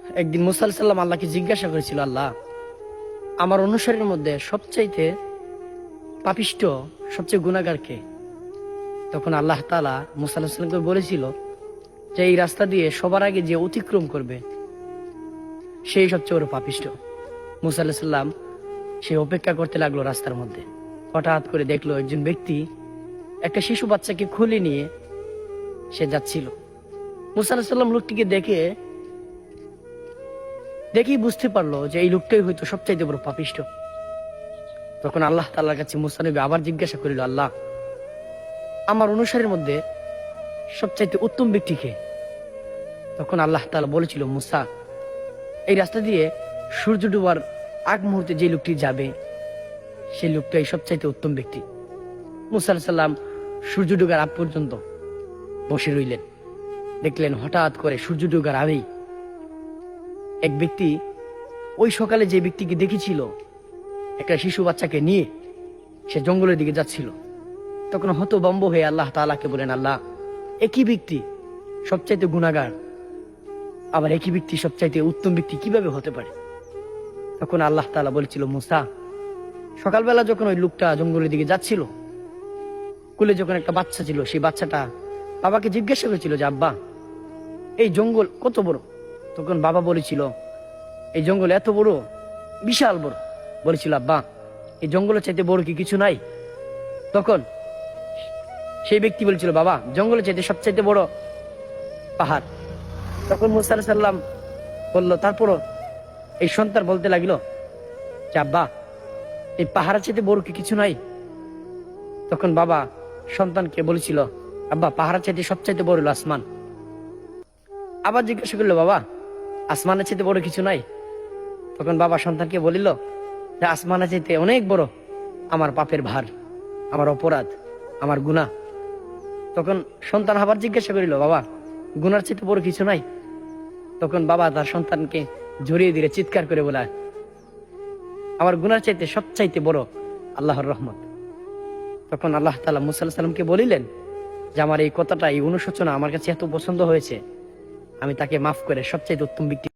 একদিন মুসা আলাইহিস সালাম আল্লাহকে জিজ্ঞাসা করেছিল, আল্লাহ, আমার অনুসারীর মধ্যে সবচাইতে পাপিষ্ঠ, সবচেয়ে গুনাহগার কে? তখন আল্লাহ তাআলা মুসা আলাইহিস সালামকে বলেছিল যে এই রাস্তা দিয়ে সবার আগে যে অতিক্রম করবে সেই সবচেয়ে বড় পাপিষ্ঠ। মুসা আলাইহিস সালাম সে অপেক্ষা করতে লাগলো রাস্তার মধ্যে। হঠাৎ করে দেখলো একজন ব্যক্তি একটা শিশু বাচ্চাকে খুলে নিয়ে সে যাচ্ছিল। মুসা আলাইহিস সালাম লোকটিকে দেখেই বুঝতে পারলো যে এই লোকটাই হয়তো সবচাইতে বড় পাপিষ্ঠ। তখন আল্লাহ তাআলার কাছে মুসা নবী আবার জিজ্ঞাসা করিল, আল্লাহ, আমার অনুসারীর মধ্যে সবচাইতে উত্তম ব্যক্তি কে? তখন আল্লাহ তাআলা বলেছিল, মুসা, এই রাস্তা দিয়ে সূর্য ডুবার আগ মুহূর্তে যে লোকটি যাবে সেই লোকটাই সবচাইতে উত্তম ব্যক্তি। মুসা আলাইহিস সালাম সূর্য ডুবার আগ পর্যন্ত বসে রইলেন। দেখলেন হঠাৎ করে সূর্য ডুবার আগেই এক ব্যক্তি, ওই সকালে যে ব্যক্তিকে দেখেছিল একটা শিশু বাচ্চাকে নিয়ে সে জঙ্গলের দিকে যাচ্ছিল, তখন হতভম্ব হয়ে আল্লাহ তাআলাকে বলেন, আল্লাহ, একই ব্যক্তি সবচাইতে গুনাহগার, আবার একই ব্যক্তি সবচাইতে উত্তম ব্যক্তি কিভাবে হতে পারে? তখন আল্লাহ তাআলা বলেছিল, মুসা, সকালবেলা যখন ওই লোকটা জঙ্গলের দিকে যাচ্ছিল, কুলে যখন একটা বাচ্চা ছিল, সেই বাচ্চাটা বাবাকে জিজ্ঞাসা করেছিল যে, আব্বা, এই জঙ্গল কত বড়? তখন বাবা বলেছিল, এই জঙ্গল এত বড়, বিশাল বড়। বলেছিল, আব্বা, এই জঙ্গলের চাইতে বড় কি কিছু নাই? তখন সেই ব্যক্তি বলেছিল, বাবা, জঙ্গলের চাইতে সবচাইতে বড় পাহাড়। তখন মুসা আলাইহিস সালাম বললো, তারপরও এই সন্তান বলতে লাগলো যে, আব্বা, এই পাহাড়ের চাইতে বড় কি কিছু নাই? তখন বাবা সন্তানকে বলেছিল, আব্বা, পাহাড়ের চাইতে সবচাইতে বড় হলো আসমান। আবার জিজ্ঞাসা করলো, বাবা, আসমানের চাইতে বড় কিছু নাই? তখন বাবা সন্তানকে বলিল যে, আসমানের চাইতে অনেক বড় আমার পাপের ভার, আমার অপরাধ, আমার গুনাহ। তখন সন্তান আবার জিজ্ঞাসা করিল, বাবা, গুনার চাইতে বড় কিছু নাই? তখন বাবা তার সন্তানকে জড়িয়ে দিলে চিৎকার করে বলে, আমার গুনার চাইতে সবচাইতে বড় আল্লাহর রহমত। তখন আল্লাহ তাআলা মুসা আলাইহিস সালামকে বলিলেন যে, আমার এই কথাটা, এই অনুশোচনা আমার কাছে এত পছন্দ হয়েছে, আমি তাকে মাফ করে সবচাইতে উত্তম ব্যক্তি